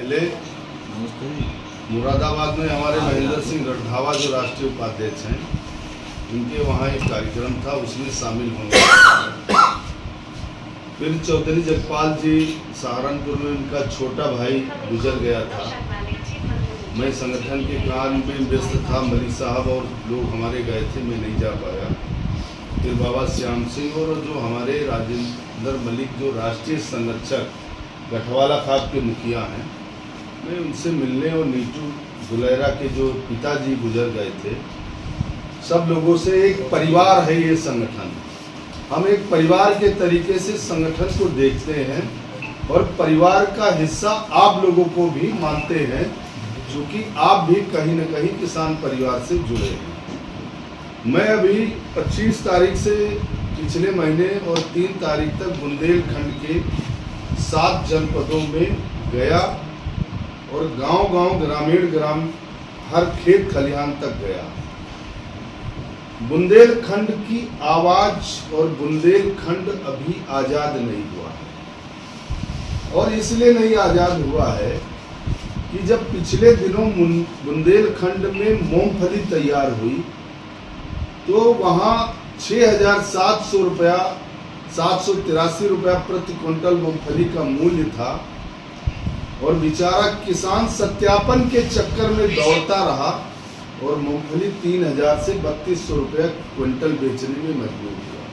पहले मुरादाबाद में हमारे महेंद्र सिंह रंधावा जो राष्ट्रीय उपाध्यक्ष हैं, उनके वहाँ एक कार्यक्रम था, उसमें शामिल होंगे। फिर चौधरी जगपाल जी सहारनपुर में उनका छोटा भाई गुजर गया था। मैं संगठन के काम में व्यस्त था, मलिक साहब और लोग हमारे गए थे, मैं नहीं जा पाया। फिर बाबा श्याम सिंह और जो हमारे राजेंद्र मलिक जो राष्ट्रीय संरक्षक गठवाला खाप के मुखिया हैं, मैं उनसे मिलने और नीटू गुलेरा के जो पिताजी गुजर गए थे, सब लोगों से एक परिवार है ये संगठन। हम एक परिवार के तरीके से संगठन को देखते हैं और परिवार का हिस्सा आप लोगों को भी मानते हैं, क्योंकि आप भी कहीं न कहीं किसान परिवार से जुड़े हैं। मैं अभी 25 तारीख से पिछले महीने और 3 तारीख तक बुंदेलखंड के 7 जनपदों में गया और गांव-गांव, ग्राम हर खेत खलिहान तक गया। बुंदेलखंड की आवाज और बुंदेलखंड अभी आज़ाद नहीं हुआ है, और इसलिए नहीं आज़ाद हुआ है कि जब पिछले दिनों बुंदेलखंड में मूंगफली तैयार हुई तो वहाँ 6,700 रुपया 783 रुपया प्रति क्विंटल मूंगफली का मूल्य था, और बेचारा किसान सत्यापन के चक्कर में दौड़ता रहा और मूंगफली 3,000 से 3,200 रुपया क्विंटल बेचने में मजबूर हुआ।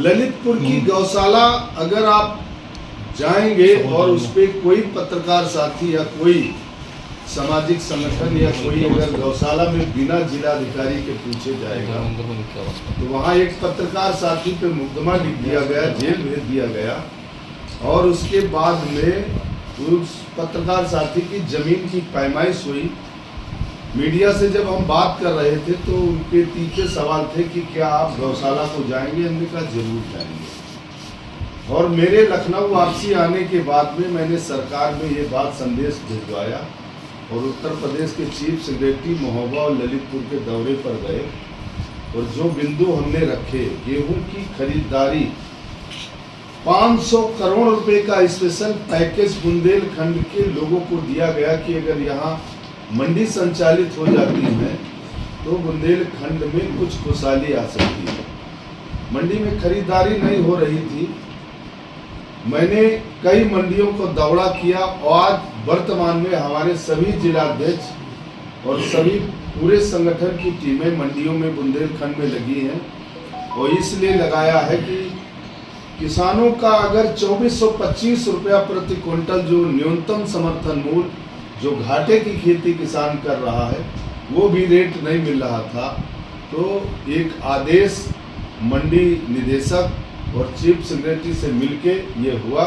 ललितपुर की गौशाला अगर आप जाएंगे और उस पर कोई पत्रकार साथी या कोई सामाजिक संगठन या कोई अगर गौशाला में बिना जिलाधिकारी के पूछे जाएगा तो वहाँ एक पत्रकार साथी पे मुकदमा लिख दिया गया, जेल भेज दिया गया, और उसके बाद में उस पत्रकार साथी की जमीन की पैमाइश हुई। मीडिया से जब हम बात कर रहे थे तो उनके तीखे सवाल थे कि क्या आप गौशाला को जाएंगे? हमने कहा जरूर जाएंगे। और मेरे लखनऊ वापसी आने के बाद में मैंने सरकार में ये बात संदेश भिजवाया और उत्तर प्रदेश के चीफ सेक्रेटरी महोबा और ललितपुर के दौरे पर गए, और जो बिंदु हमने रखे, गेहूं की खरीदारी 500 करोड़ रुपए का स्पेशल पैकेज बुंदेलखंड के लोगों को दिया गया कि अगर यहाँ मंडी संचालित हो जाती है तो बुंदेलखंड में कुछ खुशहाली आ सकती है। मंडी में खरीदारी नहीं हो रही थी, मैंने कई मंडियों को दौरा किया और आज वर्तमान में हमारे सभी जिलाध्यक्ष और सभी पूरे संगठन की टीमें मंडियों में बुंदेलखंड में लगी हैं, और इसलिए लगाया है कि किसानों का अगर 2425 रुपया प्रति क्विंटल जो न्यूनतम समर्थन मूल्य जो घाटे की खेती किसान कर रहा है वो भी रेट नहीं मिल रहा था, तो एक आदेश मंडी निदेशक और चीफ सेक्रेटरी से मिलके ये हुआ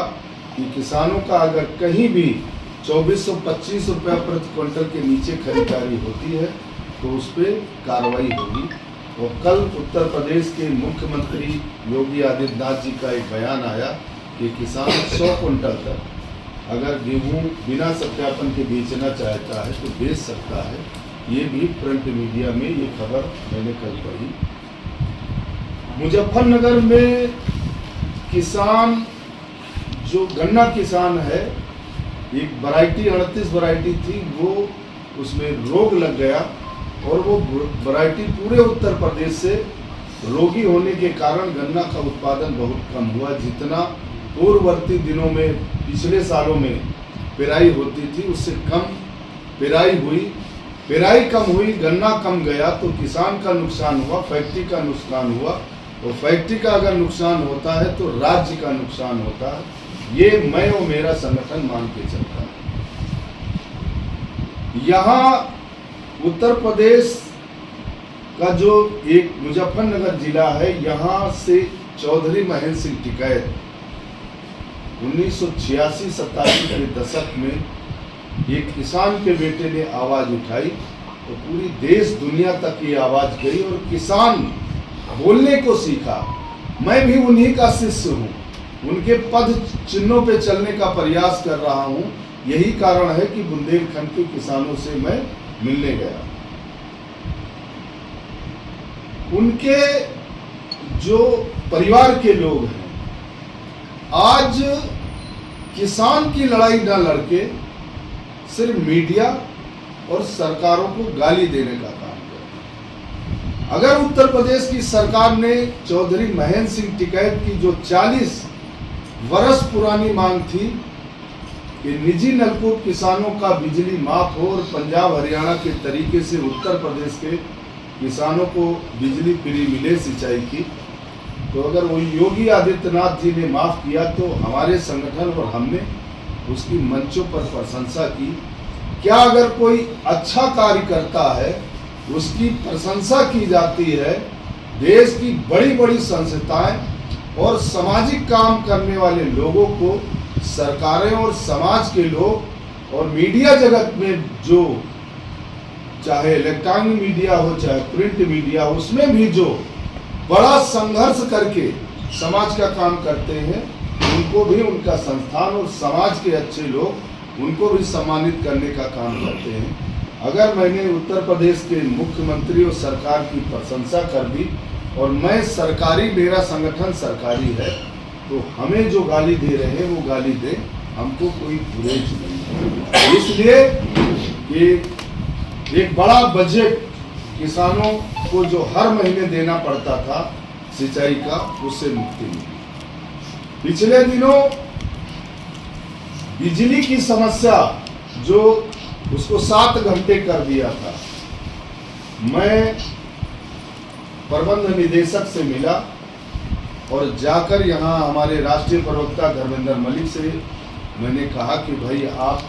कि किसानों का अगर कहीं भी 2425 रुपया प्रति क्विंटल के नीचे खरीदारी होती है तो उस पर कार्रवाई होगी। और कल उत्तर प्रदेश के मुख्यमंत्री योगी आदित्यनाथ जी का एक बयान आया कि किसान 100 क्विंटल तक अगर गेहूँ बिना सत्यापन के बेचना चाहता है तो बेच सकता है। ये भी प्रिंट मीडिया में ये खबर मैंने कल पढ़ी। मुजफ्फरनगर में किसान जो गन्ना किसान है, एक वैरायटी 38 वैरायटी थी, वो उसमें रोग लग गया और वो वैरायटी पूरे उत्तर प्रदेश से रोगी होने के कारण गन्ना का उत्पादन बहुत कम हुआ। जितना पूर्ववर्ती दिनों में पिछले सालों में पेराई होती थी उससे कम पेराई हुई। पेराई कम हुई, गन्ना कम गया तो किसान का नुकसान हुआ, फैक्ट्री का नुकसान हुआ, और फैक्ट्री का अगर नुकसान होता है तो राज्य का नुकसान होता है। ये मैं और मेरा संगठन मान के चलता है। यहाँ उत्तर प्रदेश का जो एक मुजफ्फरनगर जिला है, यहाँ से चौधरी महेंद्र सिंह टिकैत 1986-87 के दशक में एक किसान के बेटे ने आवाज उठाई तो पूरी देश दुनिया तक ये आवाज गई और किसान बोलने को सीखा। मैं भी उन्हीं का शिष्य हूँ, उनके पद चिन्हों पे चलने का प्रयास कर रहा हूँ। यही कारण है कि बुंदेलखंड के किसानों से मैं मिलने गया। उनके जो परिवार के लोग हैं, आज किसान की लड़ाई न लड़के सिर्फ मीडिया और सरकारों को गाली देने का काम करे। अगर उत्तर प्रदेश की सरकार ने चौधरी महेंद्र सिंह टिकैत की जो 40 वर्ष पुरानी मांग थी कि निजी नलकूप किसानों का बिजली माफ हो और पंजाब हरियाणा के तरीके से उत्तर प्रदेश के किसानों को बिजली फ्री मिले सिंचाई की, तो अगर वो योगी आदित्यनाथ जी ने माफ किया तो हमारे संगठन और हमने उसकी मंचों पर प्रशंसा की। क्या अगर कोई अच्छा कार्य करता है उसकी प्रशंसा की जाती है? देश की बड़ी बड़ी संस्थाएं और सामाजिक काम करने वाले लोगों को सरकारें और समाज के लोग और मीडिया जगत में, जो चाहे इलेक्ट्रॉनिक मीडिया हो चाहे प्रिंट मीडिया, उसमें भी जो बड़ा संघर्ष करके समाज का काम करते हैं, उनको भी उनका संस्थान और समाज के अच्छे लोग उनको भी सम्मानित करने का काम करते हैं। अगर मैंने उत्तर प्रदेश के मुख्यमंत्री और सरकार की प्रशंसा कर दी और मैं सरकारी, मेरा संगठन सरकारी है, तो हमें जो गाली दे रहे हैं वो गाली दे, हमको कोई गुरेज नहीं। इसलिए कि एक बड़ा बजट किसानों को जो हर महीने देना पड़ता था सिंचाई का, उससे मुक्ति मिली। पिछले दिनों बिजली की समस्या जो उसको 7 घंटे कर दिया था, मैं प्रबंध निदेशक से मिला और जाकर यहाँ हमारे राष्ट्रीय प्रवक्ता धर्मेंद्र मलिक से मैंने कहा कि भाई आप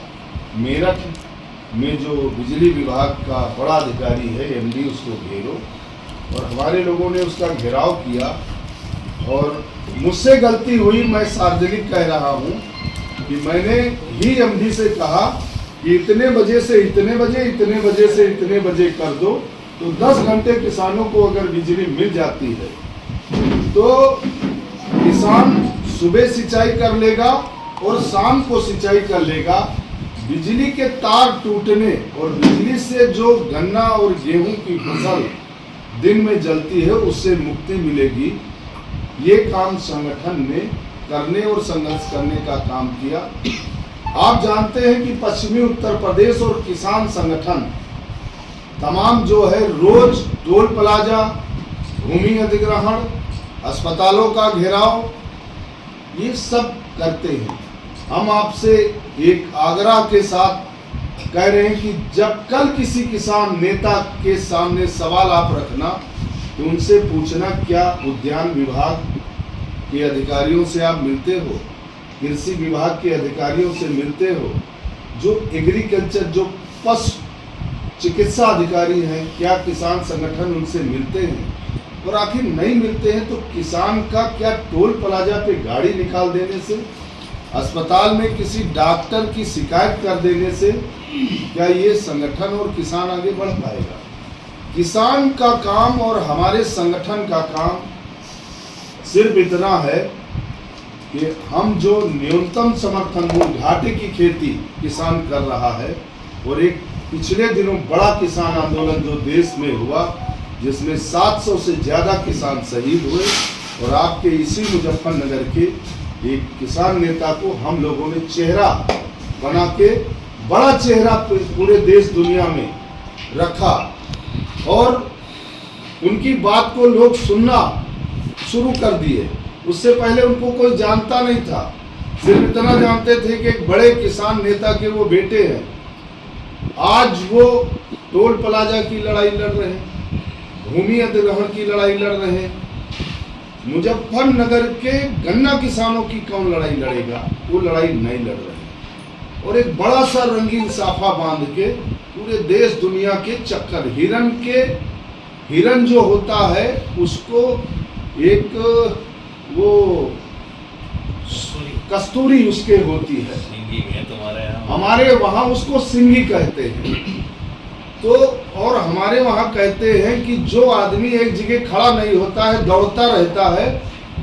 मेरठ में जो बिजली विभाग का बड़ा अधिकारी है एमडी, उसको घेरो। और हमारे लोगों ने उसका घेराव किया और मुझसे गलती हुई, मैं सार्वजनिक कह रहा हूँ कि मैंने ही एमडी से कहा कि इतने बजे से इतने बजे, इतने बजे से इतने बजे कर दो, तो 10 घंटे किसानों को अगर बिजली मिल जाती है तो किसान सुबह सिंचाई कर लेगा और शाम को सिंचाई कर लेगा। बिजली के तार टूटने और बिजली से जो गन्ना और गेहूं की फसल दिन में जलती है उससे मुक्ति मिलेगी। ये काम संगठन ने करने और संघर्ष करने का काम किया। आप जानते हैं कि पश्चिमी उत्तर प्रदेश और किसान संगठन तमाम जो है रोज टोल प्लाजा, भूमि अधिग्रहण, अस्पतालों का घेराव, ये सब करते हैं। हम आपसे एक आग्रह के साथ कह रहे हैं कि जब कल किसी किसान नेता के सामने सवाल आप रखना तो उनसे पूछना क्या उद्यान विभाग के अधिकारियों से आप मिलते हो, कृषि विभाग के अधिकारियों से मिलते हो, जो एग्रीकल्चर जो पशु चिकित्सा अधिकारी हैं, क्या किसान संगठन उनसे मिलते हैं? और आखिर नहीं मिलते हैं तो किसान का क्या टोल प्लाजा पे गाड़ी निकाल देने से, अस्पताल में किसी डॉक्टर की शिकायत कर देने से क्या ये संगठन और किसान आगे बढ़ पाएगा? किसान का काम और हमारे संगठन का काम सिर्फ इतना है कि हम जो न्यूनतम समर्थन मूल्य घाटे की खेती किसान कर रहा है, और एक पिछले दिनों बड़ा किसान आंदोलन जो देश में हुआ जिसमें 700 से ज़्यादा किसान शहीद हुए, और आपके इसी मुजफ्फरनगर के एक किसान नेता को हम लोगों ने चेहरा बना के बड़ा चेहरा पूरे देश दुनिया में रखा और उनकी बात को लोग सुनना शुरू कर दिए। उससे पहले उनको कोई जानता नहीं था, सिर्फ इतना जानते थे कि एक बड़े किसान नेता के वो बेटे हैं। आज वो टोल प्लाजा की लड़ाई लड़ रहे हैं, भूमि अधिग्रहण की लड़ाई लड़ रहे हैं। मुजफ्फरनगर के गन्ना किसानों की कौन लड़ाई लड़ेगा? वो लड़ाई नहीं लड़ रहे हैं। और एक बड़ा सा रंगीन साफा बांध के पूरे देश दुनिया के चक्कर, हिरन जो होता है उसको एक वो कस्तूरी उसके होती है, हमारे वहाँ उसको सिंगी कहते हैं। तो और हमारे वहाँ कहते हैं कि जो आदमी एक जगह खड़ा नहीं होता है, दौड़ता रहता है,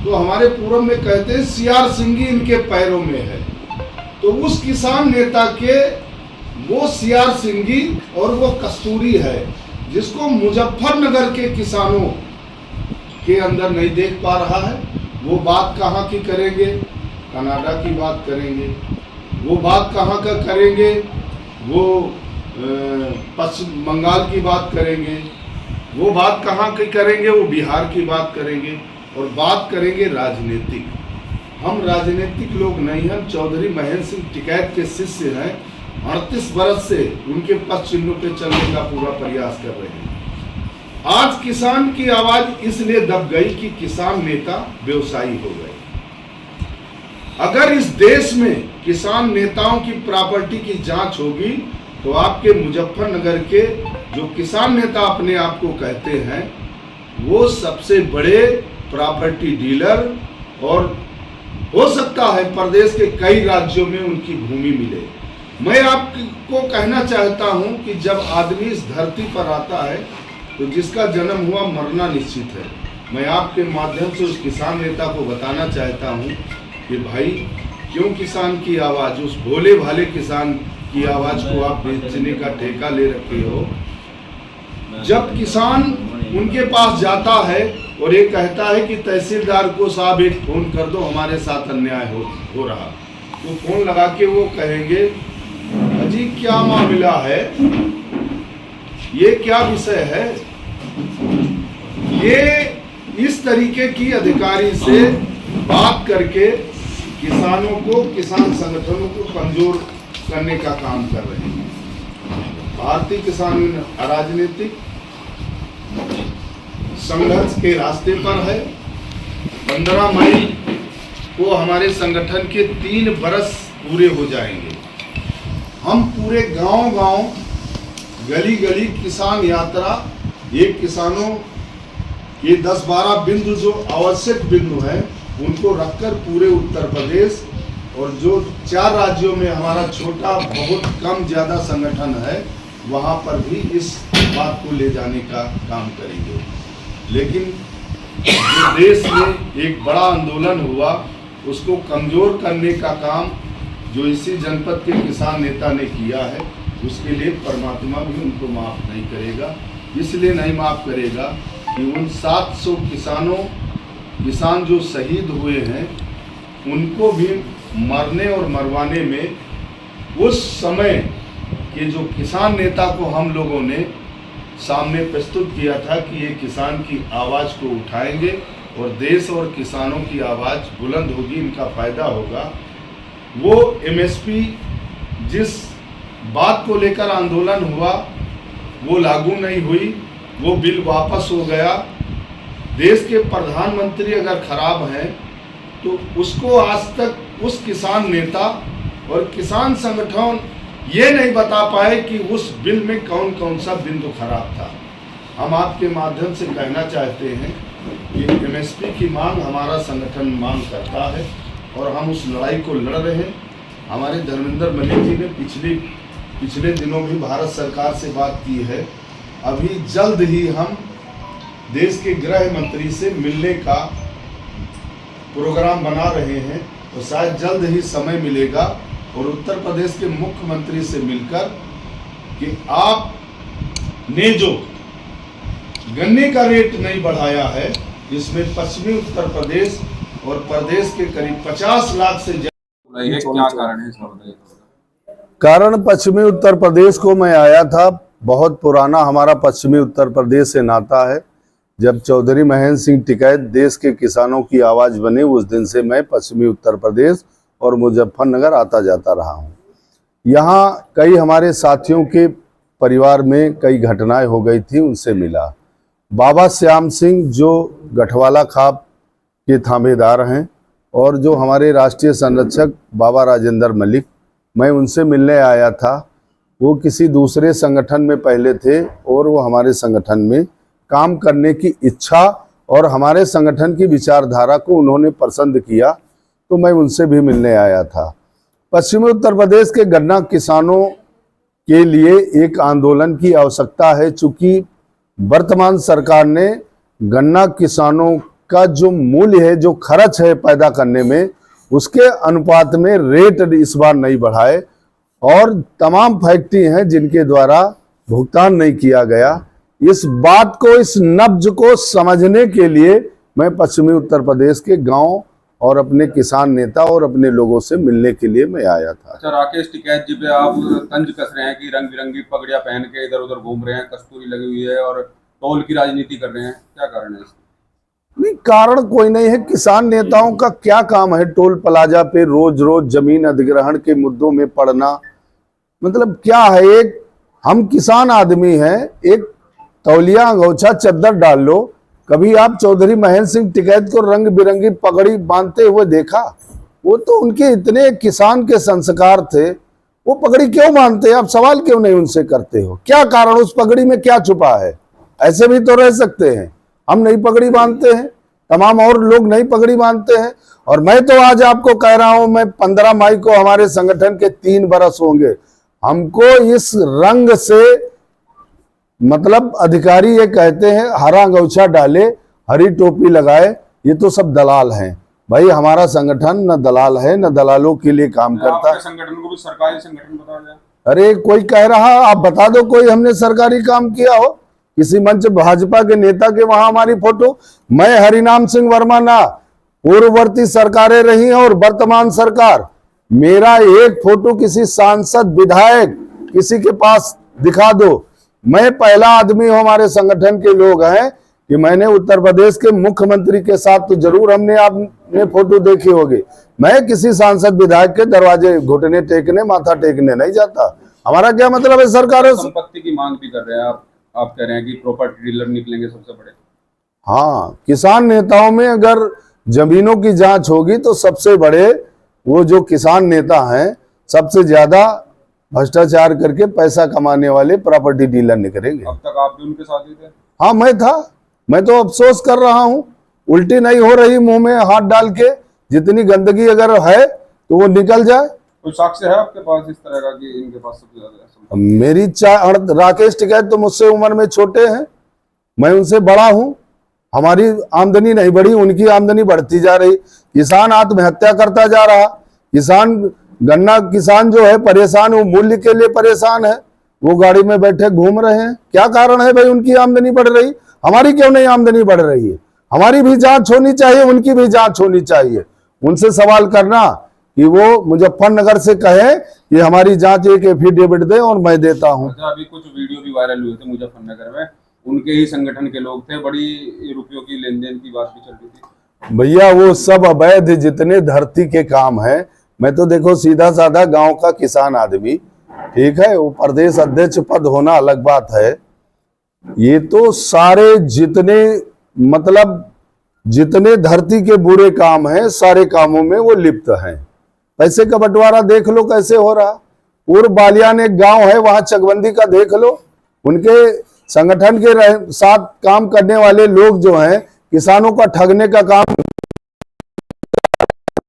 तो हमारे पूरब में कहते हैं सियार सिंगी इनके पैरों में है। तो उस किसान नेता के वो सियार सिंगी और वो कस्तूरी है जिसको मुजफ्फरनगर के किसानों के अंदर नहीं देख पा रहा है। वो बात कहाँ की करेंगे? कनाडा की बात करेंगे। वो बात कहाँ का करेंगे, वो पश्चिम बंगाल की बात करेंगे। वो बात कहाँ की करेंगे, वो बिहार की बात करेंगे। और बात करेंगे राजनीतिक। हम राजनीतिक लोग नहीं, हम चौधरी महेंद्र सिंह टिकैत के शिष्य हैं। 38 बरस से उनके पद चिन्हों पे चलने का पूरा प्रयास कर रहे हैं। आज किसान की आवाज इसलिए दब गई कि किसान नेता व्यवसायी हो गए। अगर इस देश में किसान नेताओं की प्रॉपर्टी की जांच होगी तो आपके मुजफ्फरनगर के जो किसान नेता अपने आप को कहते हैं, वो सबसे बड़े प्रॉपर्टी डीलर, और हो सकता है प्रदेश के कई राज्यों में उनकी भूमि मिले। मैं आपको कहना चाहता हूं कि जब आदमी इस धरती पर आता है तो जिसका जन्म हुआ मरना निश्चित है। मैं आपके माध्यम से उस किसान नेता को बताना चाहता हूं कि भाई, क्यों किसान की आवाज़, उस भोले भाले किसान की आवाज़ को आप बेचने का ठेका ले रखे हो। जब किसान उनके पास जाता है और ये कहता है कि तहसीलदार को साहब एक फ़ोन कर दो, हमारे साथ अन्याय हो रहा, तो फ़ोन लगा के वो कहेंगे, अजी क्या मामला है, ये क्या विषय है। ये इस तरीके की अधिकारी से बात करके किसानों को, किसान संगठनों को कमजोर करने का काम कर रहे हैं। भारतीय किसान राजनीतिक संघर्ष के रास्ते पर है। 15 मई को हमारे संगठन के 3 बरस पूरे हो जाएंगे। हम पूरे गांव-गांव, गली-गली किसान यात्रा, ये किसानों ये 10-12 बिंदु जो आवश्यक बिंदु हैं उनको रखकर पूरे उत्तर प्रदेश और जो 4 राज्यों में हमारा छोटा बहुत कम ज़्यादा संगठन है, वहाँ पर भी इस बात को ले जाने का काम करेंगे। लेकिन जो देश में एक बड़ा आंदोलन हुआ, उसको कमज़ोर करने का काम जो इसी जनपद के किसान नेता ने किया है, उसके लिए परमात्मा भी उनको माफ़ नहीं करेगा। इसलिए नहीं माफ़ करेगा कि उन 700 किसान जो शहीद हुए हैं, उनको भी मरने और मरवाने में उस समय के जो किसान नेता को हम लोगों ने सामने प्रस्तुत किया था कि ये किसान की आवाज़ को उठाएंगे और देश और किसानों की आवाज़ बुलंद होगी, इनका फ़ायदा होगा। वो MSP जिस बात को लेकर आंदोलन हुआ वो लागू नहीं हुई, वो बिल वापस हो गया। देश के प्रधानमंत्री अगर खराब हैं तो उसको आज तक उस किसान नेता और किसान संगठन ये नहीं बता पाए कि उस बिल में कौन कौन सा बिंदु खराब था। हम आपके माध्यम से कहना चाहते हैं कि MSP की मांग हमारा संगठन मांग करता है और हम उस लड़ाई को लड़ रहे हैं। हमारे धर्मेंद्र मलिक जी ने पिछले दिनों भी भारत सरकार से बात की है। अभी जल्द ही हम देश के गृह मंत्री से मिलने का प्रोग्राम बना रहे हैं, तो शायद जल्द ही समय मिलेगा और उत्तर प्रदेश के मुख्यमंत्री से मिलकर कि आपने जो गन्ने का रेट नहीं बढ़ाया है, इसमें पश्चिमी उत्तर प्रदेश और प्रदेश के करीब 50 लाख से ज्यादा, ये क्या कारण है? कारण पश्चिमी उत्तर प्रदेश को मैं आया था, बहुत पुराना हमारा पश्चिमी उत्तर प्रदेश से नाता है। जब चौधरी महेंद्र सिंह टिकैत देश के किसानों की आवाज़ बने, उस दिन से मैं पश्चिमी उत्तर प्रदेश और मुजफ्फरनगर आता जाता रहा हूँ। यहाँ कई हमारे साथियों के परिवार में कई घटनाएं हो गई थी, उनसे मिला। बाबा श्याम सिंह जो गठवाला खाप के थामेदार हैं और जो हमारे राष्ट्रीय संरक्षक बाबा राजेंद्र मलिक, मैं उनसे मिलने आया था। वो किसी दूसरे संगठन में पहले थे और वो हमारे संगठन में काम करने की इच्छा और हमारे संगठन की विचारधारा को उन्होंने पसंद किया, तो मैं उनसे भी मिलने आया था। पश्चिमी उत्तर प्रदेश के गन्ना किसानों के लिए एक आंदोलन की आवश्यकता है, चूँकि वर्तमान सरकार ने गन्ना किसानों का जो मूल्य है, जो खर्च है पैदा करने में, उसके अनुपात में रेट इस बार नहीं बढ़ाए और तमाम फैक्ट्री हैं जिनके द्वारा भुगतान नहीं किया गया। इस बात को, इस नब्ज को समझने के लिए मैं पश्चिमी उत्तर प्रदेश के गांव और अपने किसान नेता और अपने लोगों से मिलने के लिए मैं आया था। अच्छा, राकेश टिकैत जी पे आप तंज कस रहे हैं कि रंग बिरंगी पगड़ियां पहन के इधर उधर घूम रहे हैं, कस्तूरी लगी हुई है और टोल की राजनीति कर रहे हैं, क्या कारण है इसका? नहीं, कारण कोई नहीं है। किसान नेताओं का क्या काम है टोल प्लाजा पे रोज रोज जमीन अधिग्रहण के मुद्दों में पड़ना? मतलब क्या है, एक हम किसान आदमी हैं, एक तौलिया अंगोछा चद्दर डाल लो। कभी आप चौधरी महेंद्र सिंह टिकैत को रंग बिरंगी पगड़ी बांधते हुए देखा? वो तो उनके इतने किसान के संस्कार थे, वो पगड़ी क्यों बांधते? आप सवाल क्यों नहीं उनसे करते हो? क्या कारण, उस पगड़ी में क्या छुपा है? ऐसे भी तो रह सकते हैं। हम नहीं पगड़ी बांधते हैं, तमाम और लोग नहीं पगड़ी बांधते हैं। और मैं तो आज आपको कह रहा हूं, मैं 15 मई को हमारे संगठन के 3 बरस होंगे। हमको इस रंग से मतलब अधिकारी ये कहते हैं हरा अंगोछा डाले, हरी टोपी लगाए, ये तो सब दलाल हैं। भाई हमारा संगठन न दलाल है, न दलालों के लिए काम करता है। संगठन को भी सरकारी संगठन बता दें। अरे कोई कह रहा, आप बता दो कोई हमने सरकारी काम किया हो, किसी मंच भाजपा के नेता के वहां हमारी फोटो। मैं हरिनाम सिंह वर्मा ना, पूर्ववर्ती सरकारें रही हैं और वर्तमान सरकार, मेरा एक फोटो किसी सांसद विधायक किसी के पास दिखा दो। मैं पहला आदमी हूं, हमारे संगठन के लोग हैं, कि मैंने उत्तर प्रदेश के मुख्यमंत्री के साथ तो जरूर हमने आपने फोटो देखी होगी। मैं किसी सांसद विधायक के दरवाजे घुटने टेकने माथा टेकने नहीं जाता। हमारा क्या मतलब है सरकारों से? संपत्ति की मांग भी कर रहे हैं आप कह रहे हैं कि प्रॉपर्टी डीलर निकलेंगे सबसे बड़े। हाँ, किसान नेताओं में अगर जमीनों की जांच होगी तो सबसे बड़े वो जो किसान नेता हैं, सबसे ज्यादा भ्रष्टाचार करके पैसा कमाने वाले प्रॉपर्टी डीलर निकलेंगे। अब तक आप भी उनके साथ ही थे? हाँ मैं था। मैं तो अफसोस कर रहा हूँ, उल्टी नहीं हो रही मुंह में हाथ डाल के। जितनी गंदगी अगर है तो वो निकल जाए। कोई साक्ष्य है आपके पास इस तरह का कि इनके पास सबसे ज्यादा? मेरी राकेश टिकैत तो मुझसे उम्र में छोटे हैं, मैं उनसे बड़ा हूं। हमारी आमदनी नहीं बढ़ी, उनकी आमदनी बढ़ती जा रही। किसान आत्महत्या करता जा रहा, किसान गन्ना किसान जो है परेशान, वो मूल्य के लिए परेशान है, वो गाड़ी में बैठे घूम रहे हैं। क्या कारण है भाई उनकी आमदनी बढ़ रही, हमारी क्यों नहीं आमदनी बढ़ रही है? हमारी भी जांच होनी चाहिए, उनकी भी जांच होनी चाहिए। उनसे सवाल करना कि वो मुजफ्फरनगर से कहे कि हमारी जांच एक एफिडेविट दे और मैं देता हूं। अच्छा, अभी कुछ वीडियो भी वायरल हुए थे मुजफ्फरनगर में, उनके ही संगठन के लोग थे, बड़ी रुपयों की लेन देन की बात भी चल रही थी। भैया वो सब अवैध जितने धरती के काम है, मैं तो देखो सीधा साधा गांव का किसान आदमी, ठीक है, वो प्रदेश अध्यक्ष पद होना अलग बात है। ये तो सारे जितने मतलब जितने धरती के बुरे काम हैं, सारे कामों में वो लिप्त हैं। पैसे का बंटवारा देख लो कैसे हो रहा। पूर्व बालियान एक गांव है, वहां चकबंदी का देख लो। उनके संगठन के साथ काम करने वाले लोग जो हैं, किसानों का ठगने का काम।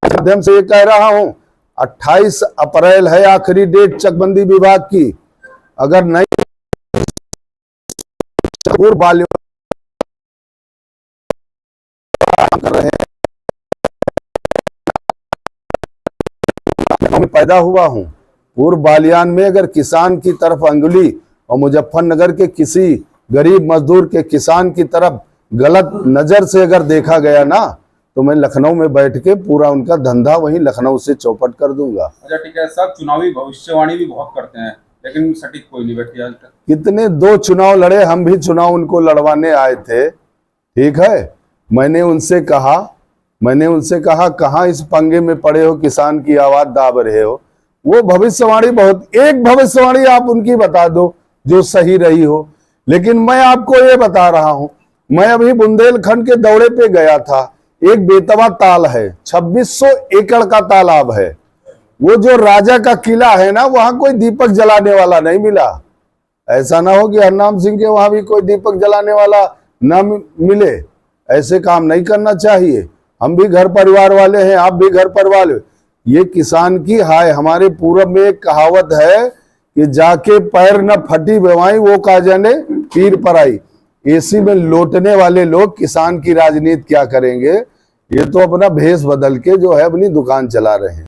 माध्यम से ये कह रहा हूं, 28 अप्रैल है आखिरी डेट चकबंदी विभाग की। अगर नहीं पूर्व बालियान कर रहे हैं, मैं पैदा हुआ हूं पूर्व बालियान में, अगर किसान की तरफ अंगुली और मुजफ्फरनगर के किसी गरीब मजदूर के किसान की तरफ गलत नजर से अगर देखा गया ना, तो मैं लखनऊ में बैठ के पूरा उनका धंधा वहीं लखनऊ से चौपट कर दूंगा। अच्छा टिकैत साहब, चुनावी भविष्यवाणी भी बहुत करते हैं, लेकिन सटीक कोई नहीं बैठी आज तक। कितने 2 चुनाव लड़े, हम भी चुनाव उनको लड़वाने आए थे, ठीक है। मैंने उनसे कहा कहाँ इस पंगे में पड़े हो, किसान की आवाज दाब रहे हो। वो भविष्यवाणी बहुत, एक भविष्यवाणी आप उनकी बता दो जो सही रही हो। लेकिन मैं आपको ये बता रहा हूं, मैं अभी बुंदेलखंड के दौरे पे गया था। एक बेतवा ताल है, 2600 एकड़ का तालाब है। वो जो राजा का किला है ना, वहां कोई दीपक जलाने वाला नहीं मिला। ऐसा ना हो कि हरनाम सिंह के वहां भी कोई दीपक जलाने वाला ना मिले। ऐसे काम नहीं करना चाहिए। हम भी घर परिवार वाले हैं, आप भी घर परिवार। ये किसान की हाय, हमारे पूरब में एक कहावत है कि जाके पैर न फटी बेवाई, वो का जाने पीर पर आई। एसी में लौटने वाले लोग किसान की राजनीति क्या करेंगे? ये तो अपना भेष बदल के जो है अपनी दुकान चला रहे हैं।